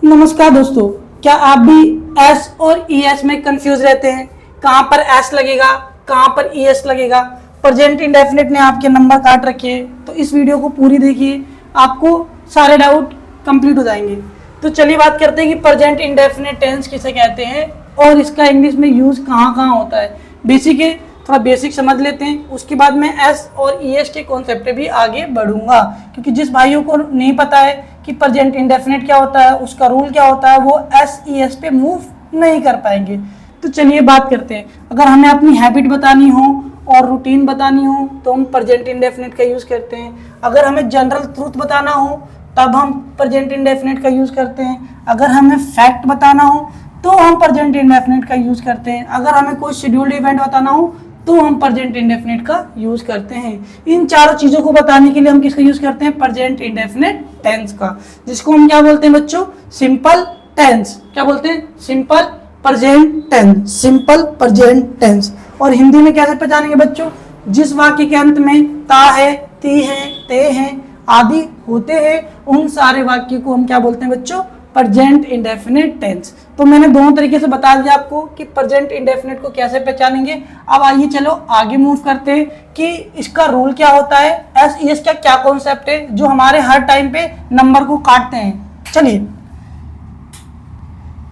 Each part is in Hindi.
नमस्कार दोस्तों, क्या आप भी एस और ई एस में कंफ्यूज रहते हैं? कहाँ पर एस लगेगा, कहाँ पर ई एस लगेगा? प्रेजेंट इंडेफिनिट ने आपके नंबर काट रखे हैं, तो इस वीडियो को पूरी देखिए, आपको सारे डाउट कंप्लीट हो जाएंगे। तो चलिए बात करते हैं कि प्रेजेंट इंडेफिनिट टेंस किसे कहते हैं और इसका इंग्लिश में यूज कहाँ कहाँ होता है। बेसिक है, थोड़ा बेसिक समझ लेते हैं, उसके बाद मैं एस और ई एस के कॉन्सेप्ट पे भी आगे बढ़ूंगा, क्योंकि जिस भाइयों को नहीं पता है कि प्रेजेंट इंडेफिनिट क्या होता है, उसका रूल क्या होता है, वो एस ई एस पे मूव नहीं कर पाएंगे। तो चलिए बात करते हैं। अगर हमें अपनी हैबिट बतानी हो और रूटीन बतानी हो तो हम प्रेजेंट इंडेफिनिट का यूज़ करते हैं। अगर हमें जनरल ट्रूथ बताना हो तब हम प्रेजेंट इंडेफिनिट का यूज़ करते हैं। अगर हमें फैक्ट बताना हो तो हम प्रेजेंट इंडेफिनिट का यूज़ करते हैं। अगर हमें कोई शेड्यूल्ड इवेंट बताना हो तो हम प्रेजेंट इंडेफिनिट का यूज करते हैं। इन चारों चीजों को बताने के लिए हम किसका यूज करते हैं? प्रेजेंट इंडेफिनिट टेंस का, जिसको हम क्या बोलते हैं बच्चों? Simple tense. क्या बोलते हैं? Simple present tense, simple present tense. और हिंदी में कैसे पहचानेंगे बच्चों? जिस वाक्य के अंत में ता है, ती है, ते हैं आदि होते हैं, उन सारे वाक्य को हम क्या बोलते हैं बच्चों? Present indefinite tense. तो मैंने दोनों तरीके से बता दिया आपको कि प्रेजेंट इंडेफिनिट को कैसे पहचानेंगे। अब आइए चलो आगे मूव करते हैं कि इसका रूल क्या होता है, एस ई एस का क्या कॉन्सेप्ट है जो हमारे हर टाइम पे नंबर को काटते हैं। चलिए,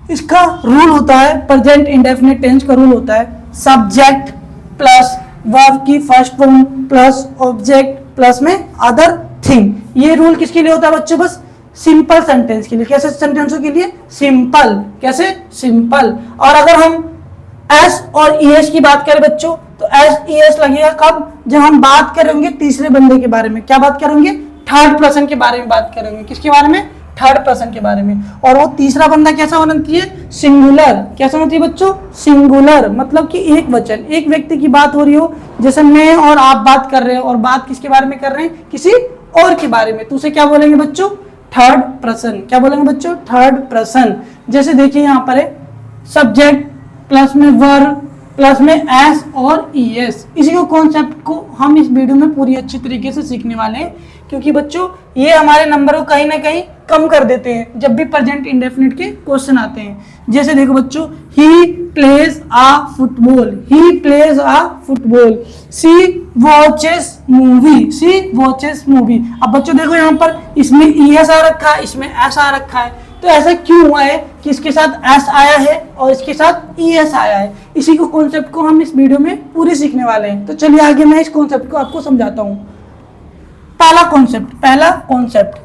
इसका रूल होता है, प्रेजेंट इंडेफिनिट टेंस का रूल होता है सब्जेक्ट प्लस वर्ब की first form plus object plus में अदर थिंग। ये रूल किसके लिए होता है बच्चों? बस सिंपल सेंटेंस के लिए। कैसे सेंटेंसों के लिए? सिंपल। कैसे? सिंपल। और अगर हम एस और ई एस की बात करें बच्चों तो एस ई एस लगेगा कब? जब हम बात करेंगे तीसरे बंदे के बारे में। क्या बात करेंगे? थर्ड पर्सन के बारे में बात करेंगे। किसके बारे में? थर्ड पर्सन के बारे में। और वो तीसरा बंदा कैसा होना चाहिए? सिंगुलर। कैसा होना चाहिए बच्चों? सिंगुलर, मतलब कि एक वचन, एक व्यक्ति की बात हो रही हो, जैसे मैं और आप बात कर रहे हैं और बात किसके बारे में कर रहे हैं? किसी और के बारे में। तो उसे क्या बोलेंगे बच्चों? Third person. क्या बोलेंगे बच्चों? Third person. जैसे देखिए यहाँ पर है सब्जेक्ट प्लस में वर्ब प्लस में एस और ई एस। इसी को कॉन्सेप्ट को हम इस वीडियो में पूरी अच्छी तरीके से सीखने वाले हैं, क्योंकि बच्चों ये हमारे नंबर को कहीं ना कहीं कम कर देते हैं जब भी प्रेजेंट इंडेफिनिट के क्वेश्चन आते हैं। जैसे देखो बच्चों, he plays a football, he plays a football. She watches movie, she watches movie. अब बच्चों देखो यहाँ पर इसमें ई एस आ रखा है, इसमें एस आ रखा है। तो ऐसा क्यों हुआ है कि इसके साथ एस आया है और इसके साथ ई एस आया है? इसी को कॉन्सेप्ट को हम इस वीडियो में पूरी सीखने वाले हैं। तो चलिए आगे मैं इस कॉन्सेप्ट को आपको समझाता हूँ। पहला concept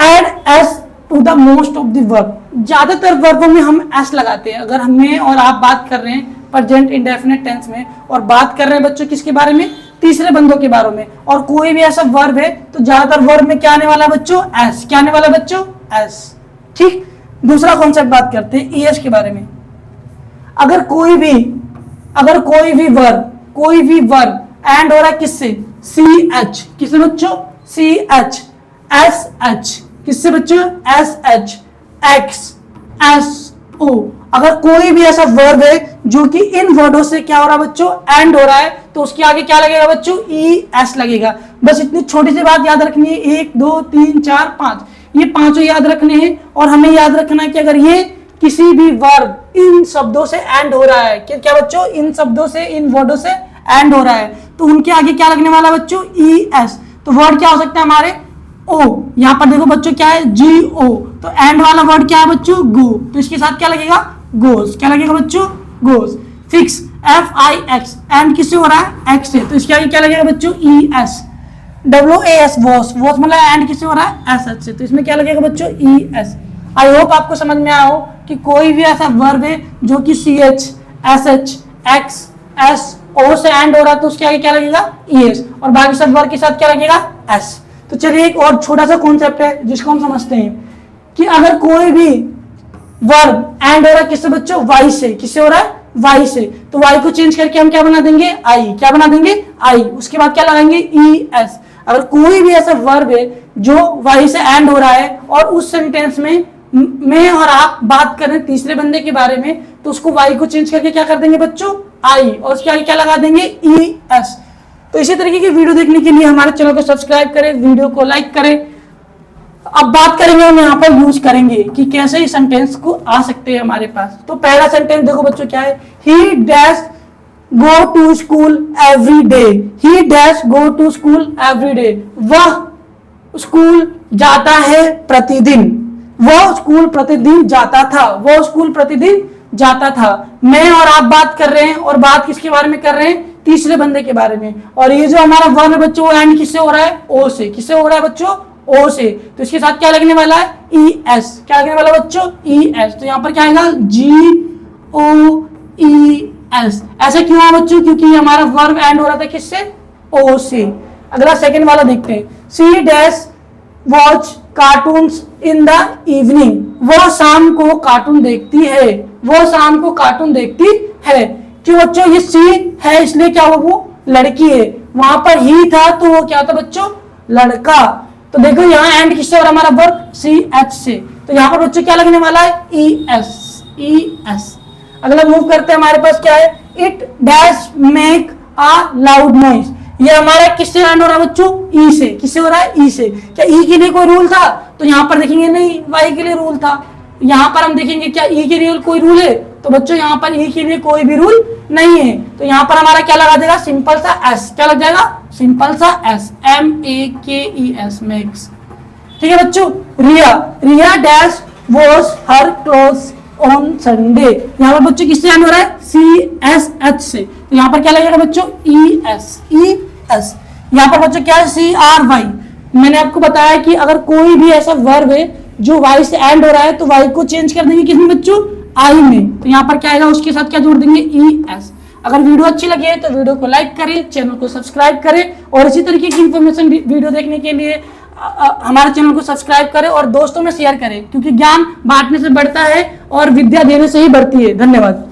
add S to the most of the verb. ज्यादातर वर्बों में हम एस लगाते हैं। अगर हमें और आप बात कर रहे हैं प्रेजेंट इंडेफिनिट टेंस में और बात कर रहे हैं बच्चों किसके बारे में? तीसरे बंदों के बारे में। और कोई भी ऐसा वर्ब है तो ज्यादातर वर्ब में क्या आने वाला है बच्चों? एस। क्या आने वाला है बच्चों? एस। ठीक। दूसरा कॉन्सेप्ट बात करते हैं ई एस के बारे में। अगर कोई भी वर्ब एंड हो रहा है किससे? C H. किससे बच्चों? C H, S H. किससे बच्चों? S H, X, S O. अगर कोई भी ऐसा वर्ब है जो कि इन वर्डों से क्या हो रहा है बच्चों? एंड हो रहा है, तो उसके आगे क्या लगेगा बच्चों? ई एस लगेगा। बस इतनी छोटी सी बात याद रखनी है, 1 2 3 4 5, ये पांचों याद रखने हैं। और हमें याद रखना है कि अगर ये किसी भी वर्ब इन शब्दों से एंड हो रहा है, क्या बच्चों? इन शब्दों से, इन वर्डों से एंड हो रहा है, तो उनके आगे क्या लगने वाला बच्चों? E S. तो वर्ड क्या हो सकता है हमारे? ओ। यहाँ पर देखो बच्चों क्या है? जी ओ। तो एंड वाला वर्ड क्या है बच्चों? गो। तो इसके साथ क्या लगेगा? गोज। क्या लगेगा बच्चों? Goes. Fix, F I x. And किससे हो रहा है? एक्स से, तो इसके आगे क्या लगेगा बच्चों? E S. W A S, was. Was मतलब एंड किससे हो रहा है? एस एच से, तो इसमें क्या लगेगा बच्चों? E S. आई होप आपको समझ में आया हो कि कोई भी ऐसा वर्ब है जो कि C H, S H, X, S O से एंड हो रहा है तो उसके आगे क्या लगेगा? E S. और बाकी सब वर्ब के साथ क्या लगेगा? एस। तो चलिए एक और छोटा सा कॉन्सेप्ट है जिसको हम समझते हैं कि अगर कोई भी वर्ब एंड हो रहा है किससे बच्चों? वाई से। किससे हो रहा है? वाई से। तो वाई को चेंज करके हम क्या बना देंगे? आई। क्या बना देंगे? आई। उसके बाद क्या लगाएंगे? E S. अगर कोई भी ऐसा वर्ब है जो वाई से एंड हो रहा है और उस सेंटेंस में मैं और आप बात कर रहे हैं तीसरे बंदे के बारे में, तो उसको वाई को चेंज करके क्या कर देंगे बच्चों? आई। और उसके आगे क्या लगा देंगे? E S. तो इसी तरीके की वीडियो देखने के लिए हमारे चैनल को सब्सक्राइब करें, वीडियो को लाइक करें। अब बात करेंगे, हम यहाँ पर यूज करेंगे कि कैसे इस सेंटेंस को आ सकते हैं हमारे पास। तो पहला सेंटेंस देखो बच्चों क्या है, he dash go to school every day. He dash go to school every day, वह स्कूल जाता है प्रतिदिन। वह स्कूल प्रतिदिन जाता था, वह स्कूल प्रतिदिन जाता था। मैं और आप बात कर रहे हैं, और बात किसके बारे में कर रहे हैं, तीसरे बंदे के बारे में। और ये जो हमारा वर्ब है बच्चों, वो एंड किससे हो रहा है, ओ से। किससे हो रहा है बच्चों, ओ से। तो इसके साथ क्या लगने वाला है, ई एस। क्या लगने वाला बच्चों, ई एस। तो यहाँ पर क्या आएगा, जी ओ ई एस। ऐसा क्यों है बच्चों, क्योंकि हमारा वर्ब एंड हो रहा था किससे, ओ से। अगला सेकंड वाला देखते हैं, she dash watch cartoons in the evening. वह शाम को कार्टून देखती है, वह शाम को कार्टून देखती है। क्यों बच्चों, ये सी है इसलिए क्या वो लड़की है। वहां पर ही था तो वो क्या था बच्चों, लड़का। तो देखो यहाँ एंड किससे और हमारा वर्ब सी एच से। तो यहाँ पर बच्चों क्या लगने वाला है, ई एस, ई एस। अगला मूव करते हैं, हमारे पास क्या है, it dash make a loud noise. ये हमारा किससे एंड हो रहा है बच्चों, ई से। किससे हो रहा है, ई से। क्या ई के लिए कोई रूल था, तो यहाँ पर देखेंगे नहीं, वाई के लिए रूल था। यहाँ पर हम देखेंगे क्या ई के लिए कोई रूल है, तो बच्चों यहाँ पर ई के लिए कोई भी रूल नहीं है। तो यहाँ पर हमारा क्या लगा देगा, सिंपल सा एस। क्या लग जाएगा, सिंपल सा एस, MEKES, मैक्स। ठीक है बच्चों, Riya, Riya dash wash her clothes on Sunday. यहाँ पर बच्चों किससे एंड हो रहा है, CSH से। तो यहाँ पर क्या लगेगा बच्चों, ES, ES। यहाँ पर बच्चों क्या है, CRY। मैंने आपको बताया कि अगर कोई भी ऐसा वर्ब है जो वाई से एंड हो रहा है, तो वाई को चेंज कर देंगे किसमें बच्चों, आई में। तो यहाँ पर क्या आएगा, उसके साथ क्या जोड़ देंगे, ES। अगर वीडियो अच्छी लगी है तो वीडियो को लाइक करें, चैनल को सब्सक्राइब करें, और इसी तरीके की इंफॉर्मेशन वीडियो देखने के लिए हमारे चैनल को सब्सक्राइब करें और दोस्तों में शेयर करें, क्योंकि ज्ञान बांटने से बढ़ता है और विद्या देने से ही बढ़ती है। धन्यवाद।